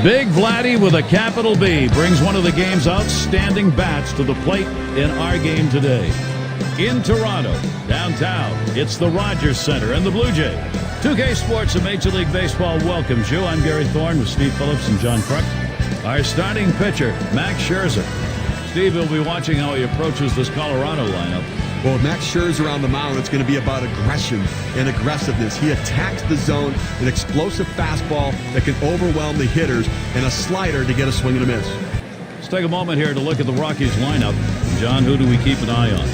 Big Vladdy with a capital B brings one of the game's outstanding bats to the plate in our game today. In Toronto, downtown, it's the Rogers Center and the Blue Jays. 2K Sports and Major League Baseball welcomes you. I'm Gary Thorne with Steve Phillips and John Kruk. Our starting pitcher, Max Scherzer. Steve will be watching how he approaches this Colorado lineup. Well, with Max Scherzer on the mound, it's going to be about aggression and aggressiveness. He attacks the zone, an explosive fastball that can overwhelm the hitters, and a slider to get a swing and a miss. Let's take a moment here to look at the Rockies lineup. John, who do we keep an eye on?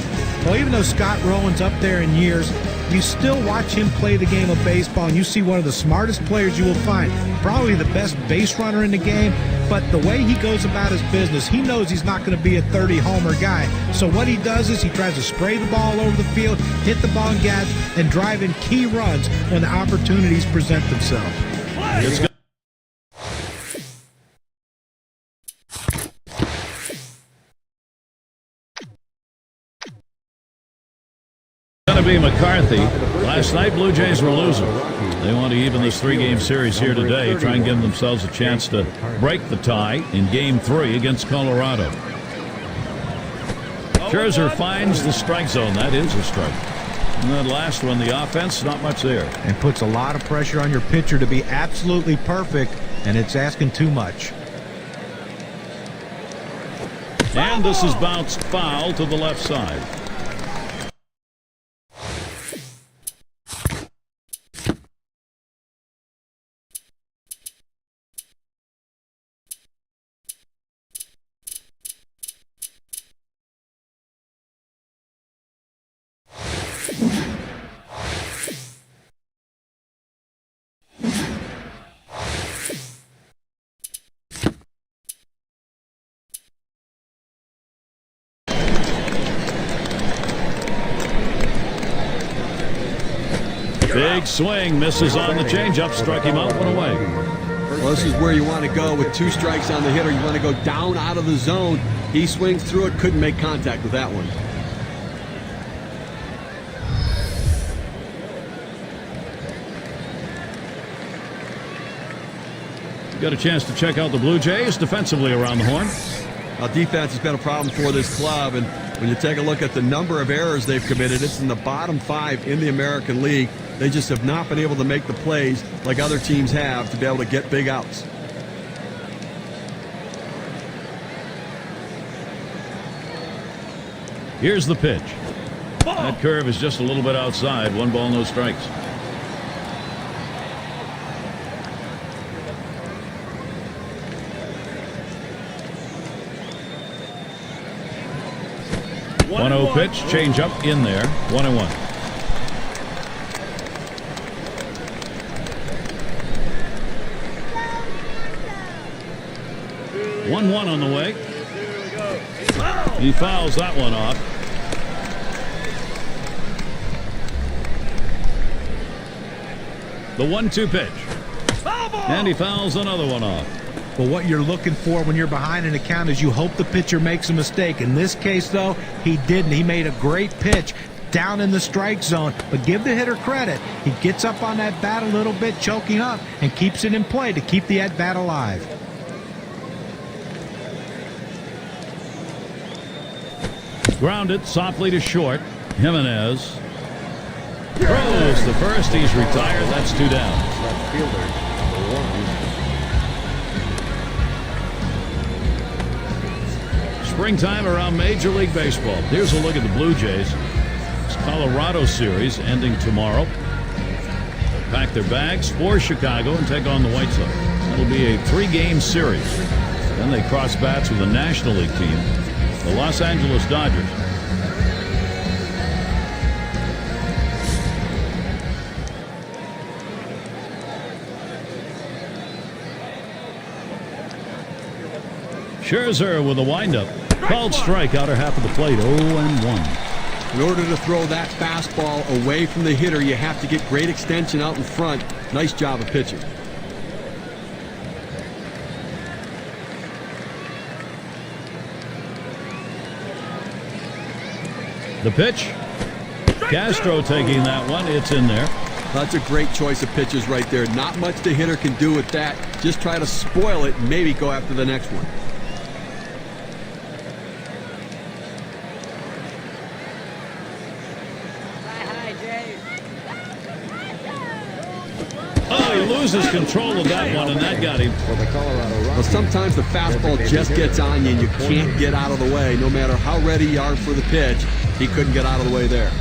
Well, even though Scott Rowan's up there in years, you still watch him play the game of baseball, and you see one of the smartest players you will find. Probably the best base runner in the game, but the way he goes about his business, he knows he's not going to be a 30-homer guy. So what he does is he tries to spray the ball over the field, hit the ball in gaps, and drive in key runs when the opportunities present themselves. It's going to be McCarthy. Last night, Blue Jays were losing. They want to even this three-game series here today, try and give themselves a chance to break the tie in Game 3 against Colorado. Scherzer finds the strike zone. That is a strike. And that last one, the offense, not much there. And puts a lot of pressure on your pitcher to be absolutely perfect, and it's asking too much. And this is bounced foul to the left side. Big swing, misses on the changeup, struck him out, went away. Well, this is where you want to go with 2 strikes on the hitter. You want to go down out of the zone. He swings through it, couldn't make contact with that one. Got a chance to check out the Blue Jays defensively around the horn. Defense has been a problem for this club, and when you take a look at the number of errors they've committed, it's in the bottom 5 in the American League. They just have not been able to make the plays like other teams have to be able to get big outs. Here's the pitch. That curve is just a little bit outside. 1 ball, no strikes. One 1-0 pitch, change up in there. 1-1. One on the way. He fouls that one off. The 1-2 pitch. And he fouls another one off. But what you're looking for when you're behind an account is you hope the pitcher makes a mistake. In this case, though, he didn't. He made a great pitch down in the strike zone. But give the hitter credit. He gets up on that bat a little bit, choking up, and keeps it in play to keep the at-bat alive. Grounded softly to short. Jimenez throws the first. He's retired. That's 2 down. Left fielder, number 1. Springtime around Major League Baseball. Here's a look at the Blue Jays. This Colorado series ending tomorrow. They'll pack their bags for Chicago and take on the White Sox. That'll be a 3-game series. Then they cross bats with a National League team, the Los Angeles Dodgers. Scherzer with a windup. Called strike, outer half of the plate, 0-1. In order to throw that fastball away from the hitter, you have to get great extension out in front. Nice job of pitching. The pitch. Castro taking that one. It's in there. That's a great choice of pitches right there. Not much the hitter can do with that. Just try to spoil it and maybe go after the next one. Oh, he loses control of that one, and that got him. Well, sometimes the fastball just gets on you, and you can't get out of the way. No matter how ready you are for the pitch, he couldn't get out of the way there.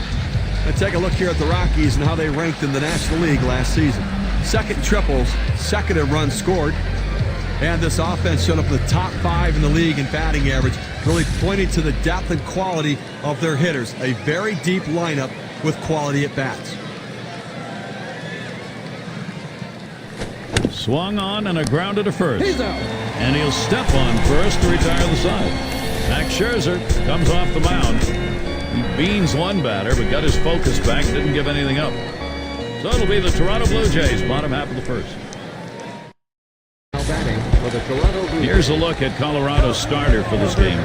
Let's take a look here at the Rockies and how they ranked in the National League last season. Second in triples, second in runs scored. And this offense showed up in the top 5 in the league in batting average, really pointing to the depth and quality of their hitters. A very deep lineup with quality at bats. Swung on and a grounder to first. And he'll step on first to retire the side. Max Scherzer comes off the mound. He beans one batter, but got his focus back, didn't give anything up. So it'll be the Toronto Blue Jays, bottom half of the first. Here's a look at Colorado's starter for this game.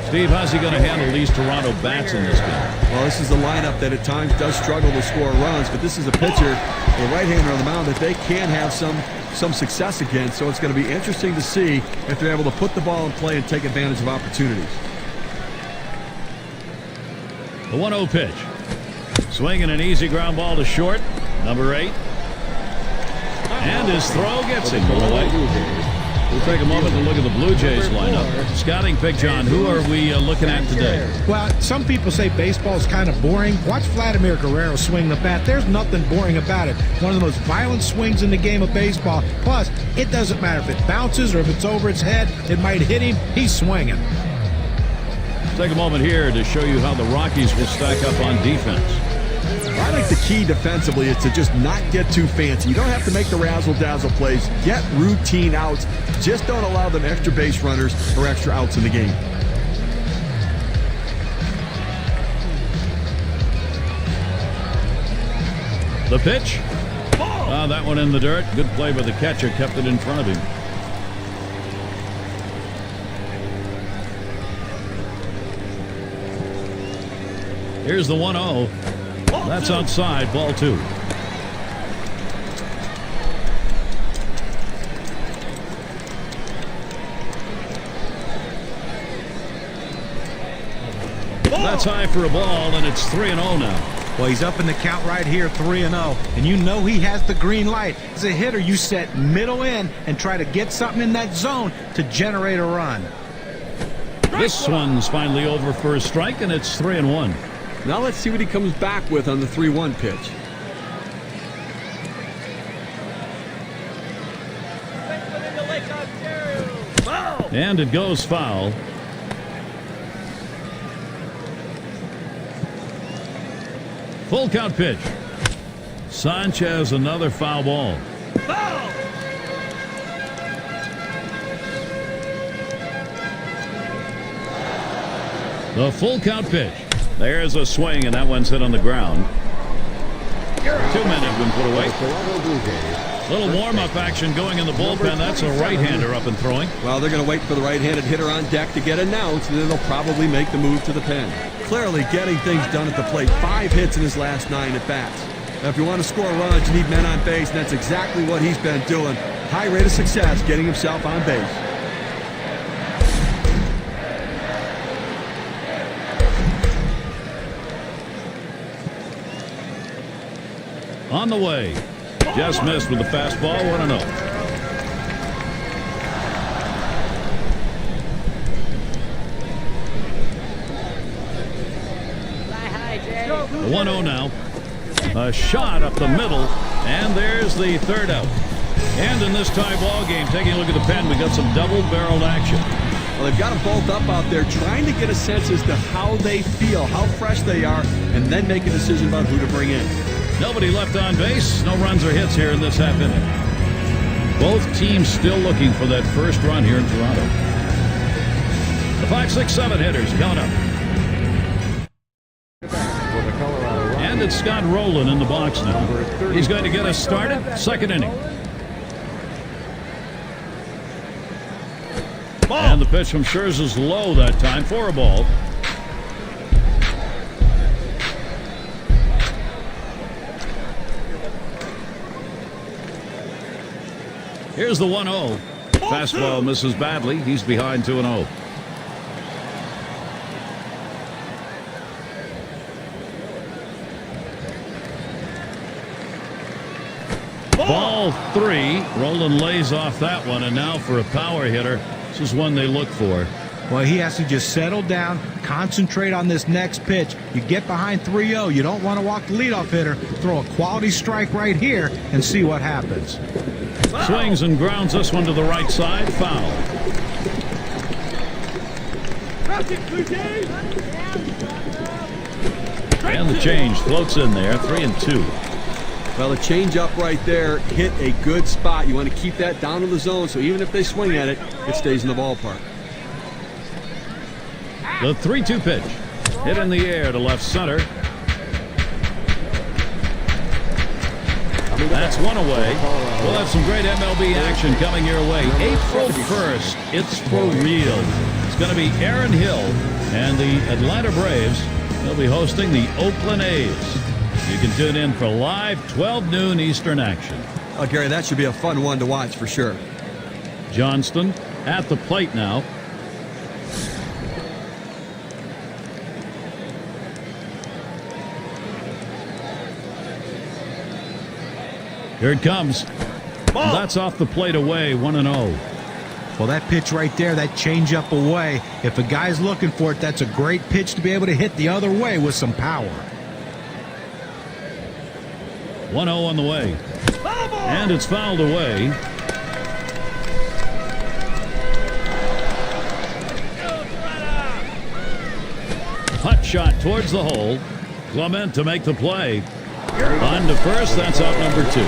Steve, how's he going to handle these Toronto bats in this game? Well, this is a lineup that at times does struggle to score runs, but this is a pitcher, the right-hander on the mound, that they can have some success against. So it's going to be interesting to see if they're able to put the ball in play and take advantage of opportunities. The 1-0 pitch. Swinging an easy ground ball to short. Number 8. And his throw gets him away. We'll take a moment to look at the Blue Jays lineup. Scouting pick, John, who are we looking at today? Well, some people say baseball is kind of boring. Watch Vladimir Guerrero swing the bat. There's nothing boring about it. One of the most violent swings in the game of baseball. Plus, it doesn't matter if it bounces or if it's over its head. It might hit him. He's swinging. Take a moment here to show you how the Rockies will stack up on defense. I think the key defensively is to just not get too fancy. You don't have to make the razzle-dazzle plays. Get routine outs. Just don't allow them extra base runners or extra outs in the game. The pitch. That one in the dirt. Good play by the catcher. Kept it in front of him. Here's the 1-0. That's outside, ball 2. That's high for a ball, and it's 3-0 now. Well, he's up in the count right here, 3-0. And you know he has the green light. As a hitter, you set middle in and try to get something in that zone to generate a run. This one's finally over for a strike, and it's 3-1. Now let's see what he comes back with on the 3-1 pitch. And it goes foul. Full count pitch. Sanchez, another foul ball. The full count pitch. There's a swing, and that one's hit on the ground. 2 men have been put away. Little warm-up action going in the bullpen. That's a right-hander up and throwing. Well, they're going to wait for the right-handed hitter on deck to get announced, and then they'll probably make the move to the pen. Clearly getting things done at the plate. 5 hits in his last 9 at-bats. Now, if you want to score runs, you need men on base, and that's exactly what he's been doing. High rate of success getting himself on base. On the way. Just missed with the fastball. 1-0. The 1-0 now. A shot up the middle, and there's the third out. And in this tie ball game, taking a look at the pen, we got some double-barreled action. Well, they've got them both up out there trying to get a sense as to how they feel, how fresh they are, and then make a decision about who to bring in. Nobody left on base. No runs or hits here in this half inning. Both teams still looking for that first run here in Toronto. The 5, 6, 7 hitters coming up. And it's Scott Rowland in the box now. He's going to get us started. Second inning. And the pitch from Scherzer's low that time for a ball. Here's the 1-0. Fastball misses badly. He's behind 2-0. Ball 3. Roland lays off that one, and now for a power hitter. This is one they look for. Well, he has to just settle down, concentrate on this next pitch. You get behind 3-0, you don't want to walk the leadoff hitter. Throw a quality strike right here and see what happens. Swings and grounds this one to the right side. Foul. And the change floats in there. 3-2. Well, the changeup right there hit a good spot. You want to keep that down in the zone, so even if they swing at it, it stays in the ballpark. The 3-2 pitch. Hit in the air to left center. That's one away. We'll have some great MLB action coming your way. April 1st, it's for real. It's going to be Aaron Hill and the Atlanta Braves. They'll be hosting the Oakland A's. You can tune in for live 12 noon Eastern action. Oh, Gary, that should be a fun one to watch for sure. Johnston at the plate now. Here it comes. That's off the plate away, 1-0. Well, that pitch right there, that changeup away, if a guy's looking for it, that's a great pitch to be able to hit the other way with some power. 1-0 on the way. And it's fouled away. Hot shot towards the hole. Clement to make the play. On to first, that's out number 2.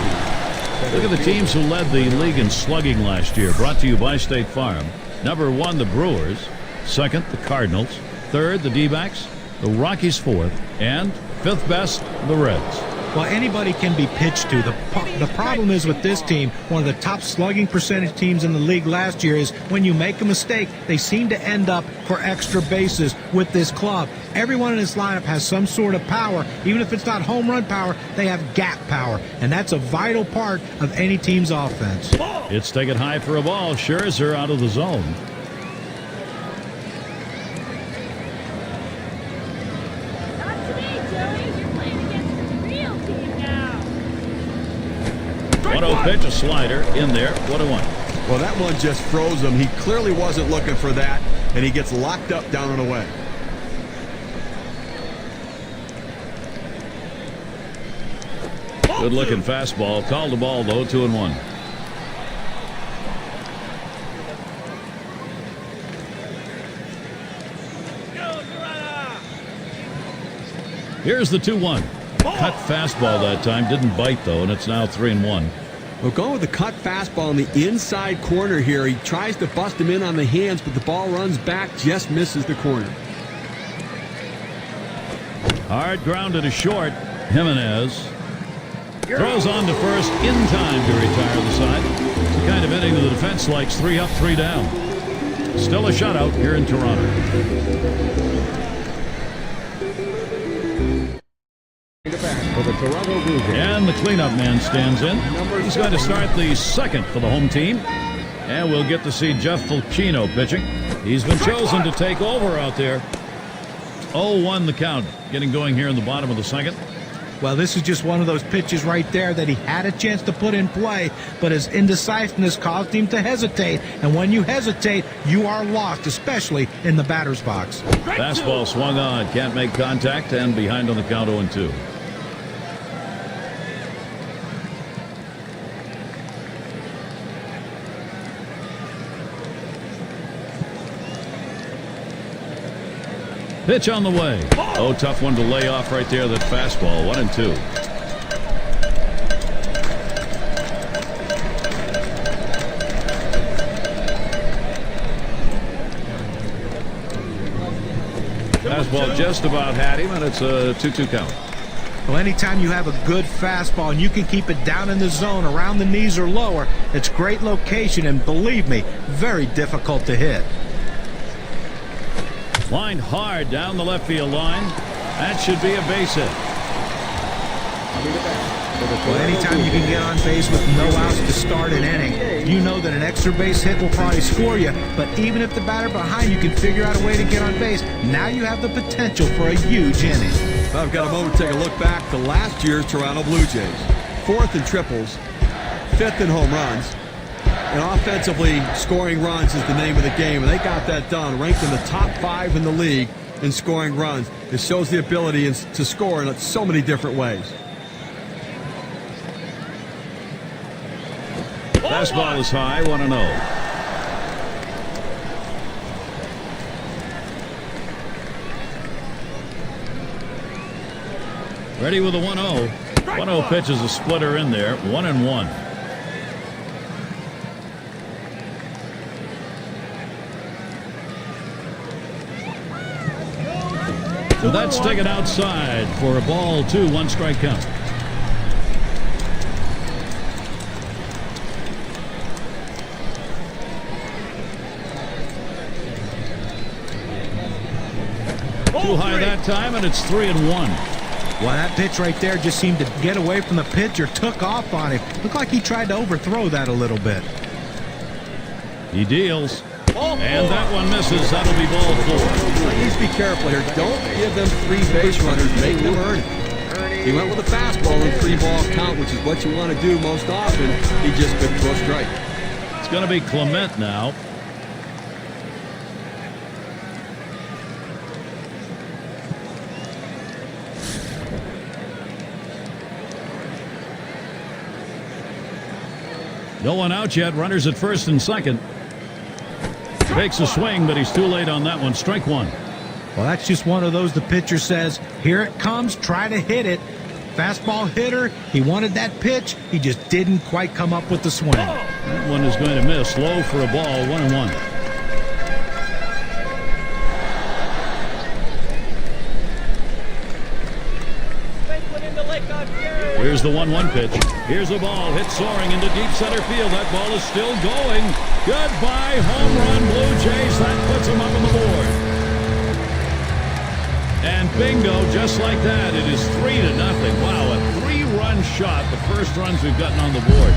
Look at the teams who led the league in slugging last year. Brought to you by State Farm. Number 1, the Brewers. 2nd, the Cardinals. 3rd, the D-backs. The Rockies 4th. And 5th best, the Reds. Well, anybody can be pitched to. The problem is with this team, one of the top slugging percentage teams in the league last year, is when you make a mistake, they seem to end up for extra bases with this club. Everyone in this lineup has some sort of power. Even if it's not home run power, they have gap power. And that's a vital part of any team's offense. It's taken high for a ball. Scherzer out of the zone. Pitch, a slider in there. 1-1. Well, that one just froze him. He clearly wasn't looking for that, and he gets locked up down and away. Good looking fastball. Called the ball though. 2-1. Here's the 2-1. Cut fastball that time. Didn't bite though, and it's now 3-1. We're going with the cut fastball in the inside corner here. He tries to bust him in on the hands, but the ball runs back, just misses the corner. Hard grounded to short. Jimenez throws on to first in time to retire the side. It's the kind of inning the defense likes. 3 up, 3 down. Still a shutout here in Toronto. And the cleanup man stands in. He's going to start the 2nd for the home team. And we'll get to see Jeff Fulcino pitching. He's been chosen to take over out there. 0-1 the count. Getting going here in the bottom of the 2nd. Well, this is just one of those pitches right there that he had a chance to put in play, but his indecisiveness caused him to hesitate. And when you hesitate, you are lost, especially in the batter's box. Fastball swung on. Can't make contact, and behind on the count 0-2. Pitch on the way. Oh, tough one to lay off right there. That fastball. 1-2. Fastball just about had him, and it's a 2-2 count. Well, anytime you have a good fastball and you can keep it down in the zone around the knees or lower, it's great location, and believe me, very difficult to hit. Lined hard down the left field line. That should be a base hit. Well, anytime you can get on base with no outs to start an inning, you know that an extra base hit will probably score you. But even if the batter behind you can figure out a way to get on base, now you have the potential for a huge inning. I've got a moment to take a look back to last year's Toronto Blue Jays. 4th in triples, 5th in home runs, and offensively scoring runs is the name of the game. And they got that done, ranked in the top 5 in the league in scoring runs. It shows the ability to score in so many different ways. Fastball is high, 1-0. Ready with a 1-0. 1-0 pitch is a splitter in there, 1-1. So that's taken outside for a ball 2, 1 strike count. Too high that time, and it's 3-1. Well, that pitch right there just seemed to get away from the pitcher, took off on him. Looked like he tried to overthrow that a little bit. He deals, and that one misses. That'll be ball 4. Please be careful here. Don't give them 3 base runners. Make them earn it. He went with a fastball and 3-ball count, which is what you want to do most often. He just picked for a strike. It's going to be Clement now. No one out yet. Runners at first and second. Takes a swing, but he's too late on that one. Strike 1. Well, that's just one of those the pitcher says, here it comes, try to hit it. Fastball hitter, he wanted that pitch. He just didn't quite come up with the swing. That one is going to miss. Low for a ball, 1-1. Here's the 1-1 pitch. Here's a ball hit soaring into deep center field. That ball is still going. Goodbye, home run, Blue Jays. That puts them up on the board. And bingo, just like that, it is 3-0. Wow, a 3-run shot. The first runs we've gotten on the board.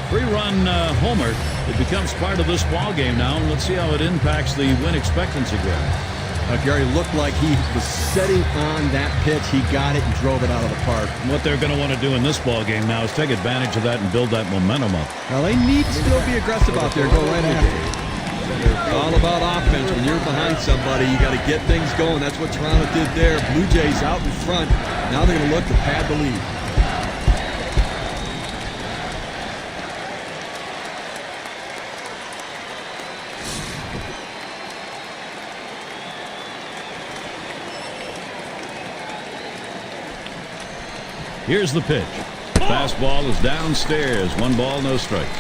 Three-run homer. It becomes part of this ball game now, and let's see how it impacts the win expectancy graph. Gary looked like he was setting on that pitch. He got it and drove it out of the park. What they're going to want to do in this ball game now is take advantage of that and build that momentum up. Now they need to still be aggressive out there. Go right after it. It's all about offense. When you're behind somebody, you got to get things going. That's what Toronto did there. Blue Jays out in front. Now they're going to look to pad the lead. Here's the pitch. Fastball is downstairs. 1 ball, no strikes.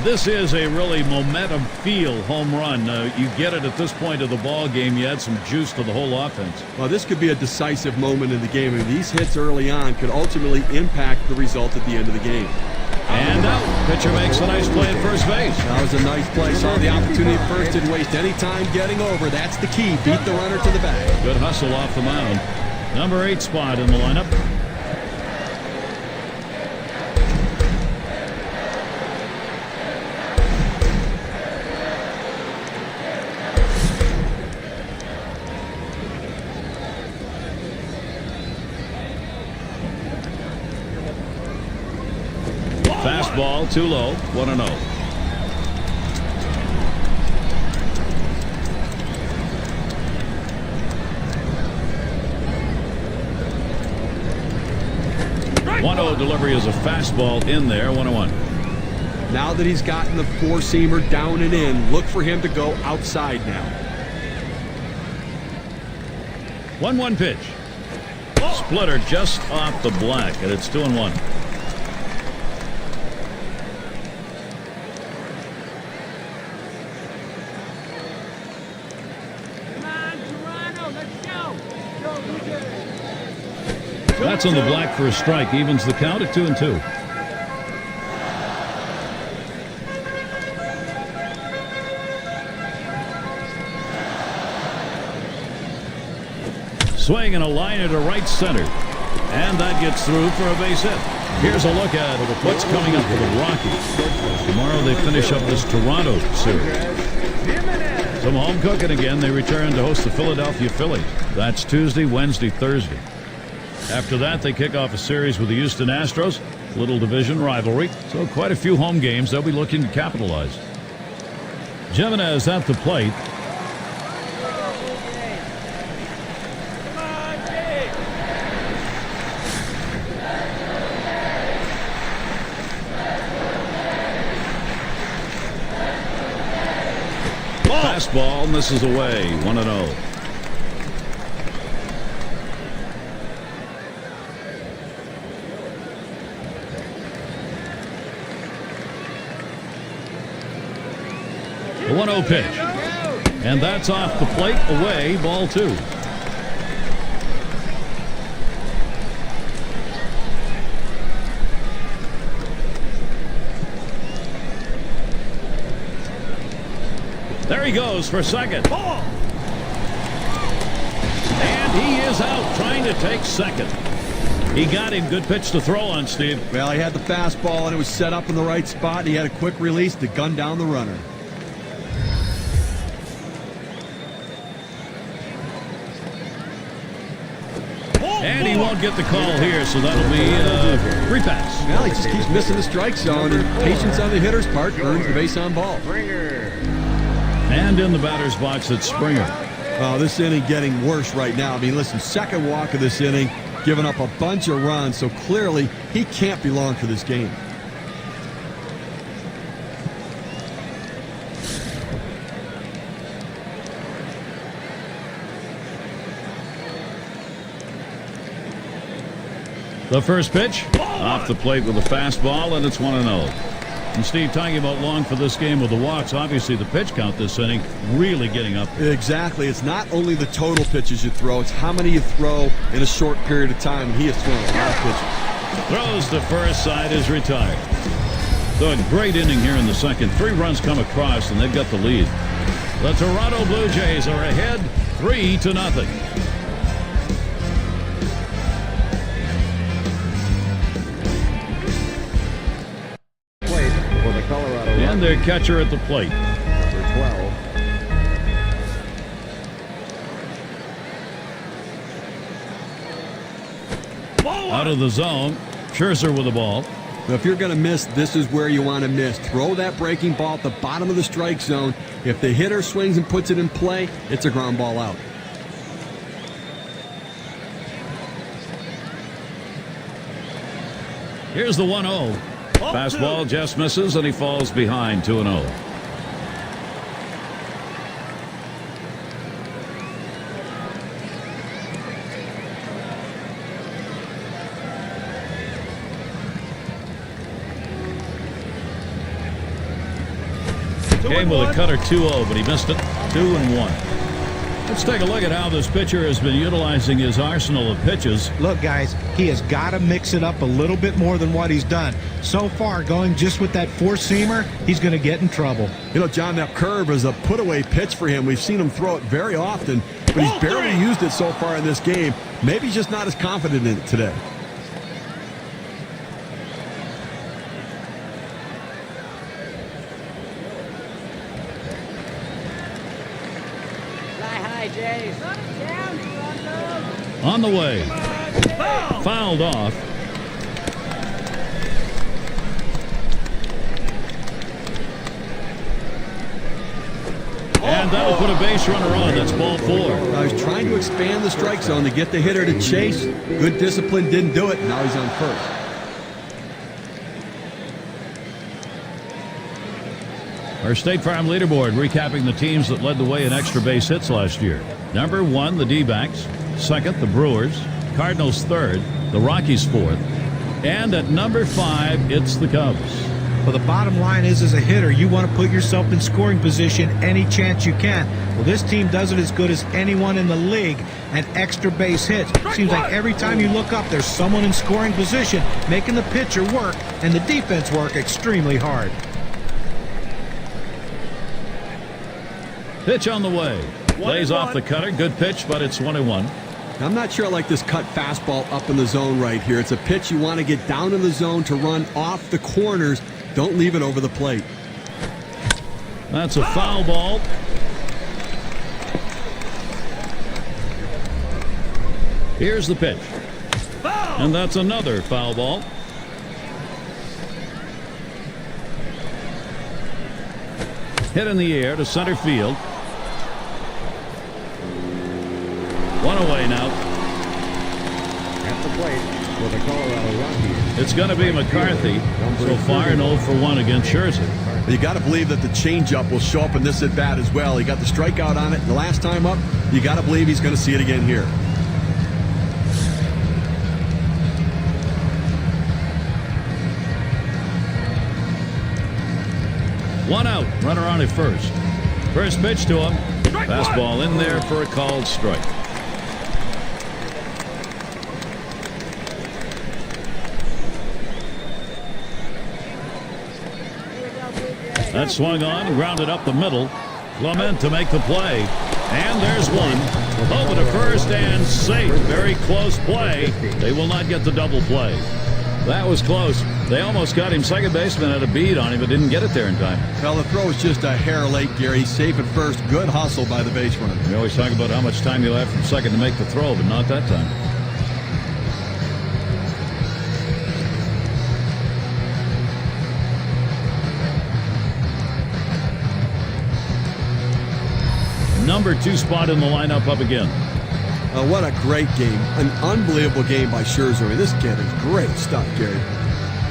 This is a really momentum feel home run. You get it at this point of the ball game. You add some juice to the whole offense. Well, this could be a decisive moment in the game. I mean, these hits early on could ultimately impact the result at the end of the game. And out. Pitcher makes a nice play at first base. That was a nice play. Saw the opportunity at first. Didn't waste any time getting over. That's the key. Beat the runner to the bag. Good hustle off the mound. Number 8 spot in the lineup. Fastball too low. 1-0. Right. 1-0 delivery is a fastball in there. 1-1. Now that he's gotten the 4-seamer down and in, look for him to go outside now. 1-1 pitch. Splitter just off the black, and it's 2-1. That's on the black for a strike. Evens the count at 2-2. Swing and a liner to right center. And that gets through for a base hit. Here's a look at what's coming up for the Rockies. Tomorrow they finish up this Toronto series. Some home cooking again. They return to host the Philadelphia Phillies. That's Tuesday, Wednesday, Thursday. After that, they kick off a series with the Houston Astros. Little division rivalry. So quite a few home games they'll be looking to capitalize. Jimenez at the plate. Fastball misses away. 1-0. The 1-0 pitch. And that's off the plate. Away. Ball 2. There he goes for second. And he is out trying to take second. He got him. Good pitch to throw on, Steve. Well, he had the fastball, and it was set up in the right spot. He had a quick release to gun down the runner. And he won't get the call here, so that'll be free pass. Well, he just keeps missing the strike zone, and patience on the hitter's part earns the base on ball. And in the batter's box, it's Springer. Oh, this inning getting worse right now. I mean, listen, second walk of this inning, giving up a bunch of runs, so clearly he can't be long for this game. The first pitch off the plate with a fastball, and it's 1-0. And Steve, talking about long for this game with the walks, obviously the pitch count this inning really getting up there. Exactly. It's not only the total pitches you throw, it's how many you throw in a short period of time. And he has thrown a lot of pitches. Throws to first, side is retired. So a great inning here in the second. 3 runs come across, and they've got the lead. The Toronto Blue Jays are ahead 3-0. And their catcher at the plate. Number 12. Out of the zone. Scherzer with the ball. Now, if you're going to miss, this is where you want to miss. Throw that breaking ball at the bottom of the strike zone. If the hitter swings and puts it in play, it's a ground ball out. Here's the 1-0. Fastball just misses, and he falls behind 2-0. Game with a cutter 2-0, but he missed it. 2-1. Let's take a look at how this pitcher has been utilizing his arsenal of pitches. Look, guys, he has got to mix it up a little bit more than what he's done. So far, going just with that four-seamer, he's going to get in trouble. You know, John, that curve is a put-away pitch for him. We've seen him throw it very often, but he's barely used it so far in this game. Maybe he's just not as confident in it today. On the way. Fouled off. And that'll put a base runner on. That's ball 4. I was trying to expand the strike zone to get the hitter to chase. Good discipline, didn't do it. Now he's on first. Our State Farm leaderboard recapping the teams that led the way in extra base hits last year. Number 1, the D-backs. Second, the Brewers. Cardinals third. The Rockies fourth. And at number 5, it's the Cubs. Well, the bottom line is, as a hitter, you want to put yourself in scoring position any chance you can. Well, this team does it as good as anyone in the league at extra base hits. Seems like every time you look up, there's someone in scoring position making the pitcher work and the defense work extremely hard. Pitch on the way. Lays off the cutter. Good pitch, but it's 1-1. I'm not sure I like this cut fastball up in the zone right here. It's a pitch you want to get down in the zone to run off the corners. Don't leave it over the plate. That's a foul ball. Here's the pitch. And that's another foul ball. Hit in the air to center field. One away now. At the plate for the Colorado Rockies. It's going to be McCarthy. So far, an 0-for-1 against Scherzer. You got to believe that the changeup will show up in this at bat as well. He got the strikeout on it the last time up. You got to believe he's going to see it again here. One out. Runner on at first. First pitch to him. Fastball in there for a called strike. That swung on and grounded up the middle. Clement to make the play. And there's one. Over to first and safe. Very close play. They will not get the double play. That was close. They almost got him. Second baseman had a bead on him, but didn't get it there in time. Well, the throw was just a hair late, Gary. Safe at first. Good hustle by the base runner. We always talk about how much time you'll have from second to make the throw, but not that time. Number 2 spot in the lineup up again. What a great game. An unbelievable game by Scherzer. I mean, this kid is great stuff, Gary.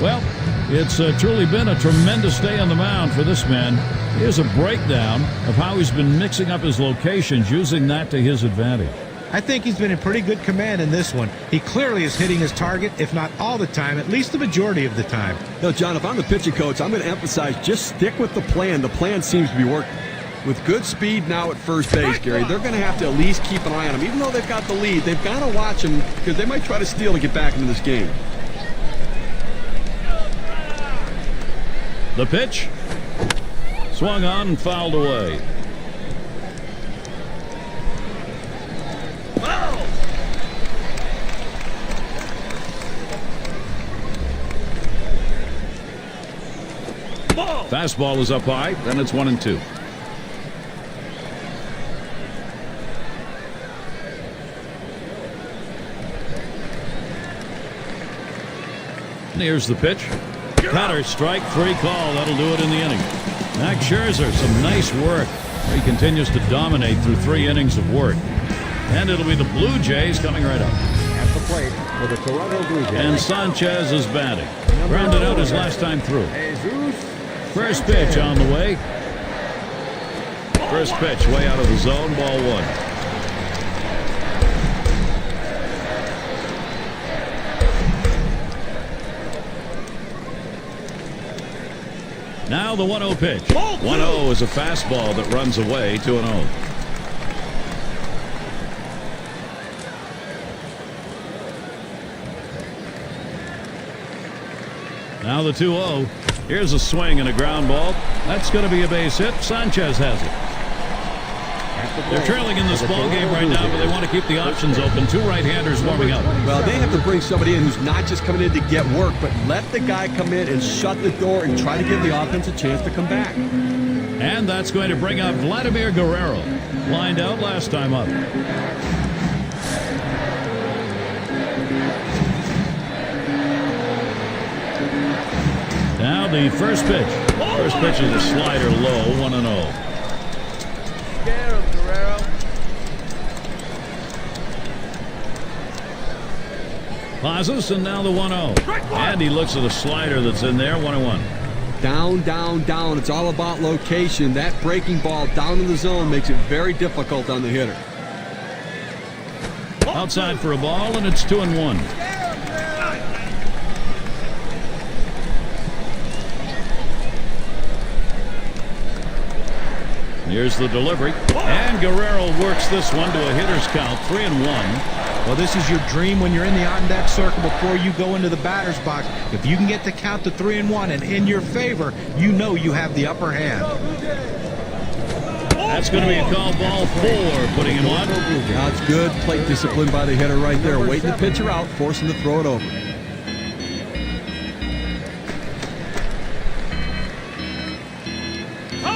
Well, it's truly been a tremendous day on the mound for this man. Here's a breakdown of how he's been mixing up his locations, using that to his advantage. I think he's been in pretty good command in this one. He clearly is hitting his target, if not all the time, at least the majority of the time. No, John, if I'm the pitching coach, I'm going to emphasize just stick with the plan. The plan seems to be working. With good speed now at first base, Gary, they're going to have to at least keep an eye on him. Even though they've got the lead, they've got to watch him because they might try to steal to get back into this game. The pitch. Swung on and fouled away. Fastball is up high, then it's 1-2. Here's the pitch. Cutter, strike 3 call. That'll do it in the inning. Max Scherzer, some nice work. He continues to dominate through 3 innings of work. And it'll be the Blue Jays coming right up. At the plate for the Toronto Blue Jays. And Sanchez is batting. Grounded out his last time through. First pitch on the way. First pitch way out of the zone. Ball 1. Now the 1-0 pitch. 1-0 is a fastball that runs away. 2-0. Now the 2-0. Here's a swing and a ground ball. That's going to be a base hit. Sanchez has it. They're trailing in this ball game right now, but they want to keep the options open. 2 right-handers warming up. Well, they have to bring somebody in who's not just coming in to get work, but let the guy come in and shut the door and try to give the offense a chance to come back. And that's going to bring up Vladimir Guerrero. Lined out last time up. Now the first pitch. First pitch is a slider low, 1-0. Pauses, and now the 1-0. And he looks at a slider that's in there, 1-1. Down, down, down. It's all about location. That breaking ball down in the zone makes it very difficult on the hitter. Outside for a ball, and it's 2-1. Here's the delivery. And Guerrero works this one to a hitter's count, 3-1. Well, this is your dream when you're in the on-deck circle before you go into the batter's box. If you can get the count to 3-1 and in your favor, you know you have the upper hand. That's going to be a call, ball 4, putting him on. That's good plate discipline by the hitter right there. Waiting the pitcher out, forcing to throw it over.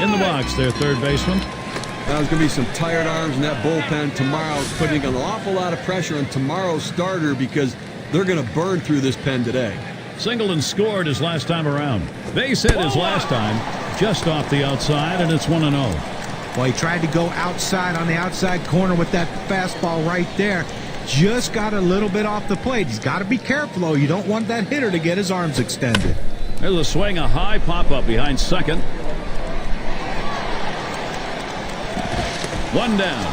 In the box, their third baseman. There's going to be some tired arms in that bullpen tomorrow, putting an awful lot of pressure on tomorrow's starter because they're going to burn through this pen today. Singleton scored his last time around. Base hit his last time, just off the outside, and it's 1-0. Well, he tried to go outside on the outside corner with that fastball right there. Just got a little bit off the plate. He's got to be careful, though. You don't want that hitter to get his arms extended. There's a swing, a high pop-up behind second. One down.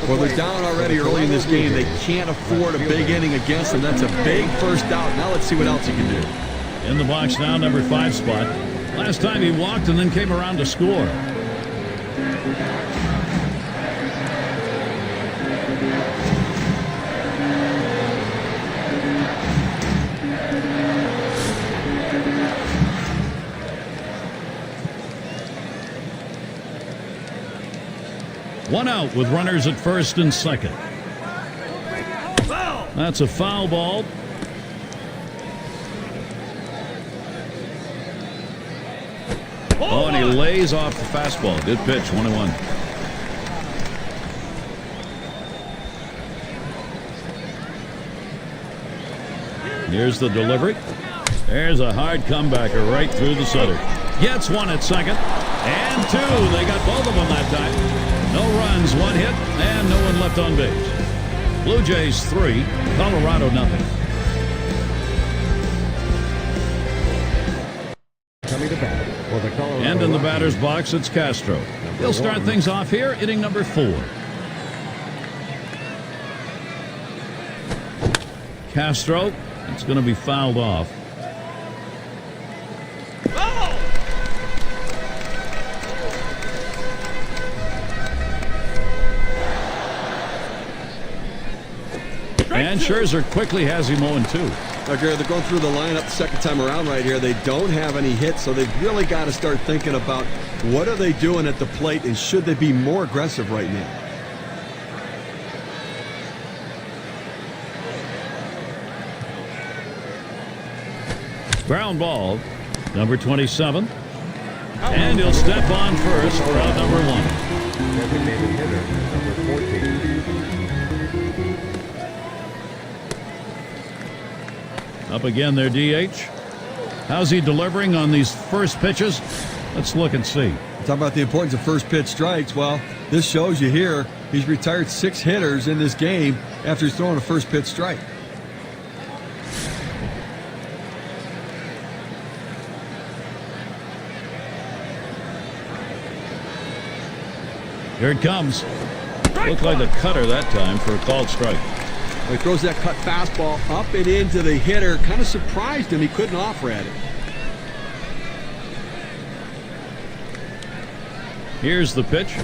Well, they're down already early in this game. They can't afford a big inning against them. That's a big first out. Now let's see what else he can do. In the box now, number 5 spot. Last time he walked and then came around to score. One out with runners at first and second. That's a foul ball. Oh, and he lays off the fastball. Good pitch, 1-1. Here's the delivery. There's a hard comebacker right through the center. Gets one at second. And 2. They got both of them that time. No runs, 1 hit, and no one left on base. Blue Jays 3, Colorado nothing. Coming to bat for the Colorado And in the Rockies, batter's box, it's Castro. He'll start things off here, inning number 4. Castro, it's going to be fouled off. And Scherzer quickly has him 0-2. Now, Gary, they're going through the lineup the second time around right here. They don't have any hits, so they've really got to start thinking about what are they doing at the plate and should they be more aggressive right now. Ground ball, number 27. And he'll step on first for out number 1. designated hitter, number 14. Up again their DH. How's he delivering on these first pitches? Let's look and see. Talk about the importance of first pitch strikes. Well, this shows you here he's retired 6 hitters in this game after he's throwing a first pitch strike. Here it comes. Looked like the cutter that time for a called strike. He throws that cut fastball up and into the hitter. Kind of surprised him. He couldn't offer at it. Here's the pitch.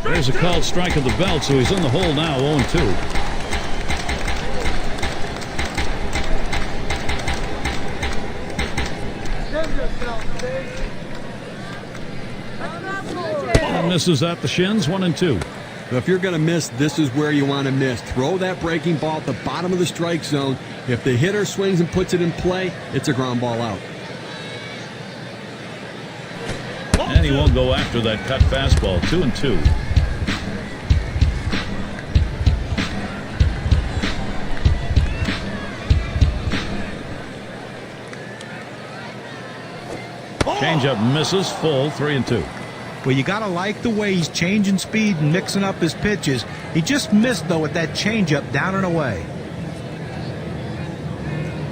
There's a called strike of the belt, so he's in the hole now, 0-2. Ball misses at the shins, 1-2. So if you're going to miss, this is where you want to miss. Throw that breaking ball at the bottom of the strike zone. If the hitter swings and puts it in play, it's a ground ball out. And he won't go after that cut fastball, 2-2. Changeup misses, full, 3-2. Well, you got to like the way he's changing speed and mixing up his pitches. He just missed, though, with that changeup down and away.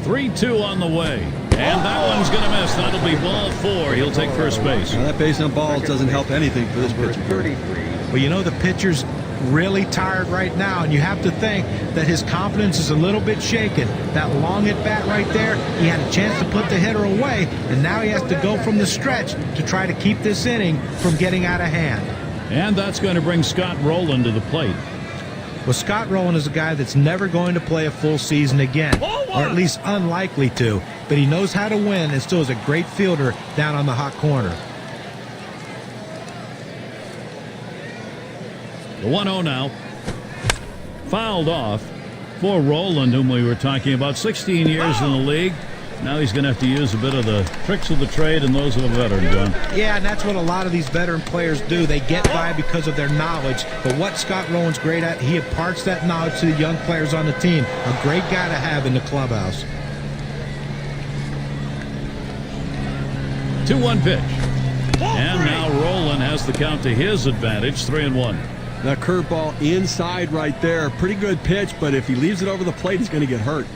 3-2 on the way. And that one's going to miss. That'll be ball 4. He'll take first base. Now, that base on balls doesn't help anything for this pitcher. 33. Well, you know the pitcher's really tired right now, and you have to think that his confidence is a little bit shaken. That long at bat right there, he had a chance to put the hitter away, and now he has to go from the stretch to try to keep this inning from getting out of hand. And that's going to bring Scott Rowland to the plate. Well, Scott Rowland is a guy that's never going to play a full season again, or at least unlikely to, but he knows how to win and still is a great fielder down on the hot corner. The 1-0 now. Fouled off for Rowland, whom we were talking about. 16 years in the league. Now he's going to have to use a bit of the tricks of the trade and those of a veteran, John. Yeah, and that's what a lot of these veteran players do. They get by because of their knowledge. But what Scott Rowland's great at, he imparts that knowledge to the young players on the team. A great guy to have in the clubhouse. 2-1 pitch. And now Rowland has the count to his advantage, 3-1. That curveball inside right there. Pretty good pitch, but if he leaves it over the plate, he's going to get hurt.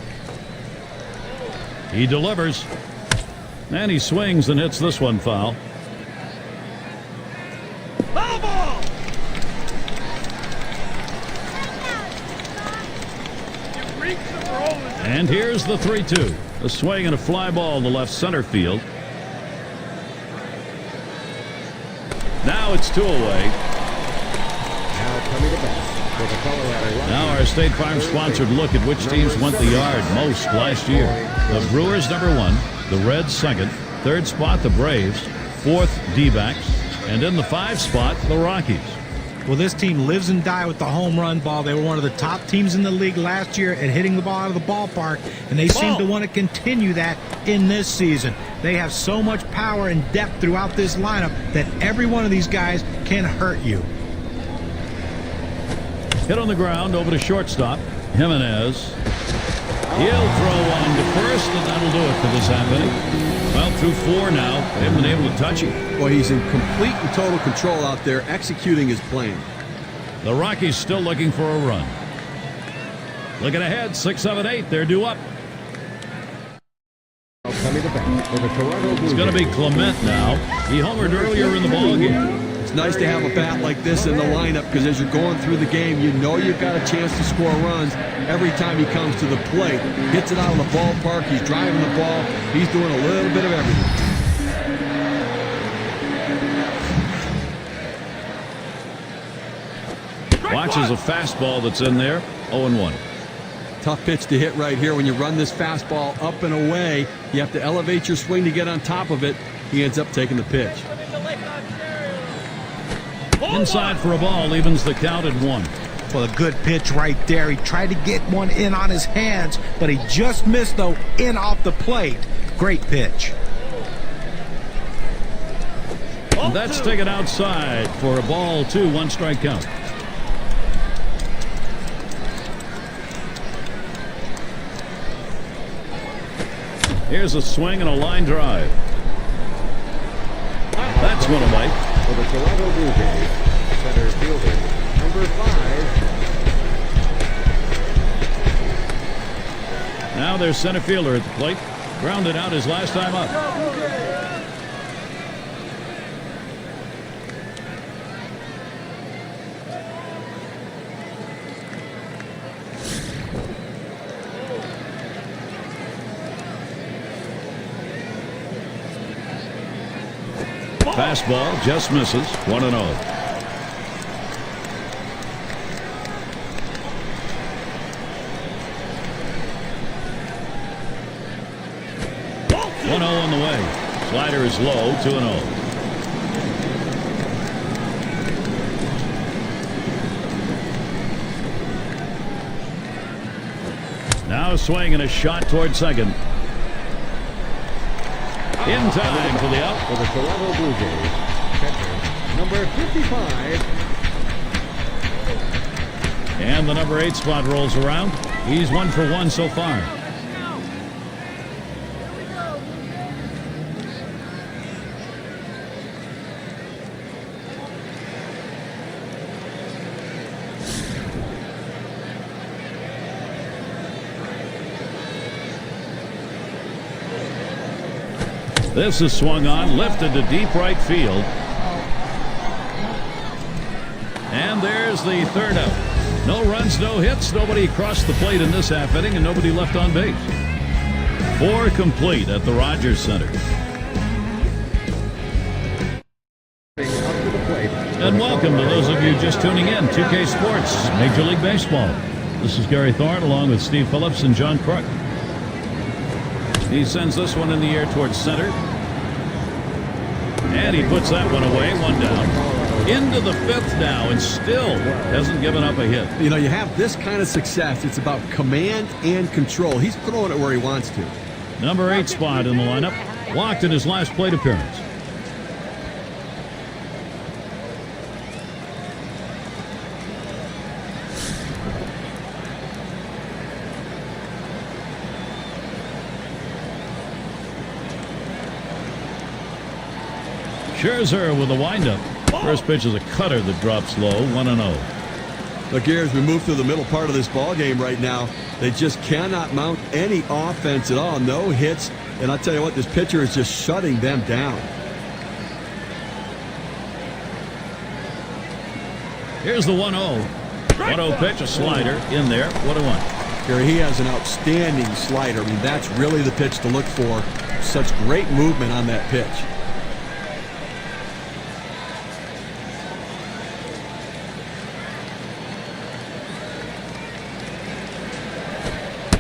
He delivers. And he swings and hits this one foul. Foul ball! And here's the 3-2. A swing and a fly ball to left center field. Now it's 2 away. Now coming to bat for the Colorado Rockies. Now our State Farm sponsored look at which teams went the yard most last year. The Brewers #1, the Reds second, third spot the Braves, fourth D-backs, and in the 5 spot the Rockies. Well, this team lives and dies with the home run ball. They were one of the top teams in the league last year at hitting the ball out of the ballpark, and they seem to want to continue that in this season. They have so much power and depth throughout this lineup that every one of these guys can hurt you. Hit on the ground over to shortstop. Jimenez. He'll throw one to first, and that'll do it for this half inning. Well, through 4 now. They haven't been able to touch him. Well, he's in complete and total control out there, executing his plan. The Rockies still looking for a run. Looking ahead, 6, 7, 8. They're due up. Coming to bat for the Toronto Blue It's going to be Jays. Clement now. He homered earlier in the ballgame. It's nice to have a bat like this in the lineup because as you're going through the game, you know you've got a chance to score runs every time he comes to the plate. Gets it out of the ballpark. He's driving the ball. He's doing a little bit of everything. Watches a fastball that's in there. 0-1. Tough pitch to hit right here. When you run this fastball up and away, you have to elevate your swing to get on top of it. He ends up taking the pitch. Inside for a ball, evens the count at 1. Well, a good pitch right there. He tried to get one in on his hands, but he just missed, though, in off the plate. Great pitch. And that's taken outside for a ball 2, 1 strike count. Here's a swing and a line drive. That's one away. For the Toronto Blue Jays, center fielder, number 5. Now there's center fielder at the plate. Grounded out his last time up. Fastball just misses. 1-0. On the way. Slider is low. 2-0. Now a swing and a shot toward second. In time for the out. For the Toronto Blue Jays, catcher, number 55. And the number 8 spot rolls around. He's 1 for 1 so far. This is swung on, lifted to deep right field. And there's the third out. No runs, no hits, nobody across the plate in this half inning, and nobody left on base. 4 complete at the Rogers Center. Up to the plate. And And welcome to those of you just tuning in. 2K Sports, Major League Baseball. This is Gary Thorne along with Steve Phillips and John Crook. He sends this one in the air towards center. And he puts that one away, one down. Into the fifth now, and still hasn't given up a hit. You know, you have this kind of success. It's about command and control. He's throwing it where he wants to. Number 8 spot in the lineup. Walked in his last plate appearance. Scherzer with a windup. First pitch is a cutter that drops low, 1-0. Look here, as we move through the middle part of this ball game right now, they just cannot mount any offense at all. No hits, and I'll tell you what, this pitcher is just shutting them down. Here's the 1-0. 1-0 pitch, a slider in there, 1-1. Gary, he has an outstanding slider. I mean, that's really the pitch to look for. Such great movement on that pitch.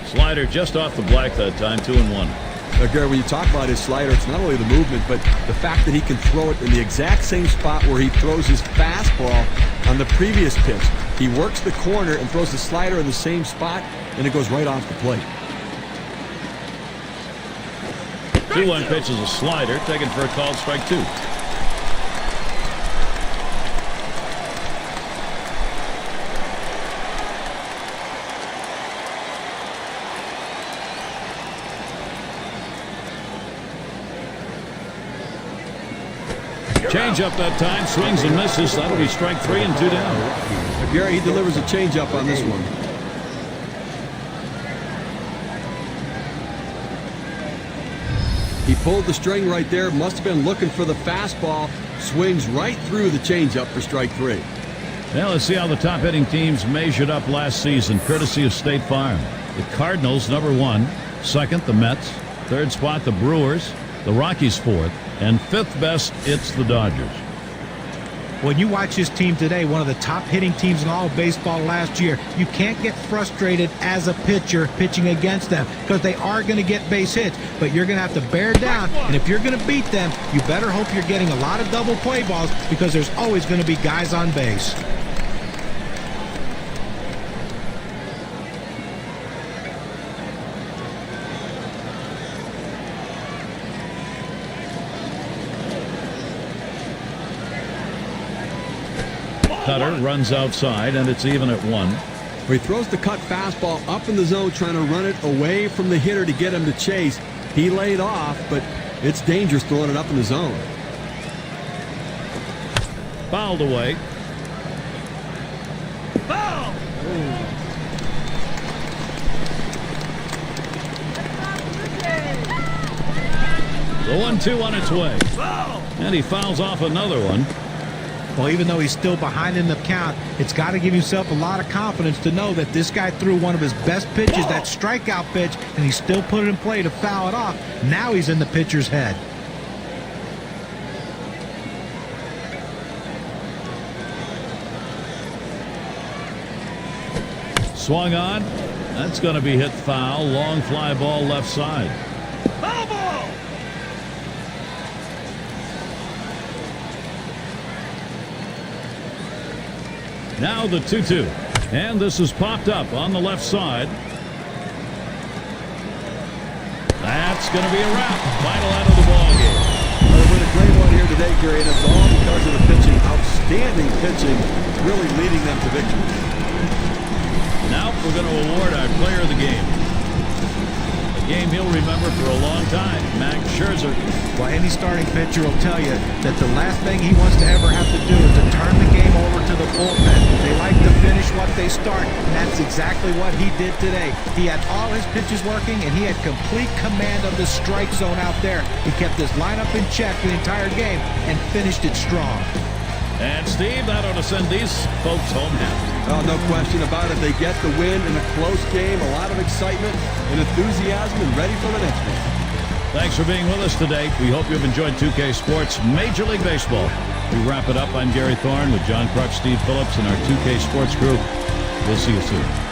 Slider just off the black that time, 2-1. Now, Gary, when you talk about his slider, it's not only the movement, but the fact that he can throw it in the exact same spot where he throws his fastball on the previous pitch. He works the corner and throws the slider in the same spot, and it goes right off the plate. 2-1 pitch is a slider, taken for a called strike 2. Change up that time, swings and misses. That'll be strike 3 and 2 down. Now, Gary, he delivers a changeup on this one. He pulled the string right there. Must have been looking for the fastball. Swings right through the changeup for strike 3. Now let's see how the top hitting teams measured up last season, courtesy of State Farm. The Cardinals, number 1. Second, the Mets. Third spot, the Brewers. The Rockies, 4th. And 5th best, it's the Dodgers. When you watch this team today, one of the top hitting teams in all of baseball last year, you can't get frustrated as a pitcher pitching against them because they are going to get base hits, but you're going to have to bear down, and if you're going to beat them, you better hope you're getting a lot of double play balls because there's always going to be guys on base. Cutter runs outside, and it's even at 1. He throws the cut fastball up in the zone, trying to run it away from the hitter to get him to chase. He laid off, but it's dangerous throwing it up in the zone. Fouled away. Foul! The 1-2 on its way. Foul! And he fouls off another one. Well, even though he's still behind in the count, it's got to give yourself a lot of confidence to know that this guy threw one of his best pitches, that strikeout pitch, and he still put it in play to foul it off. Now he's in the pitcher's head. Swung on. That's going to be hit foul. Long fly ball left side. Foul ball! Now the 2-2. And this is popped up on the left side. That's going to be a wrap. Final out of the ball game. There's been a great one here today, Gary, and it's all because of the pitching. Outstanding pitching, really leading them to victory. Now we're going to award our player of the game. A game he'll remember for a long time, Max Scherzer. Well, any starting pitcher will tell you that the last thing he wants to ever have to do is to turn the game over to the bullpen. They like to finish what they start, and that's exactly what he did today. He had all his pitches working, and he had complete command of the strike zone out there. He kept his lineup in check the entire game and finished it strong. And Steve, that ought to send these folks home happy. Oh, no question about it. They get the win in a close game, a lot of excitement and enthusiasm, and ready for the next one. Thanks for being with us today. We hope you've enjoyed 2K Sports Major League Baseball. We wrap it up. I'm Gary Thorne with John Crutch, Steve Phillips, and our 2K Sports crew. We'll see you soon.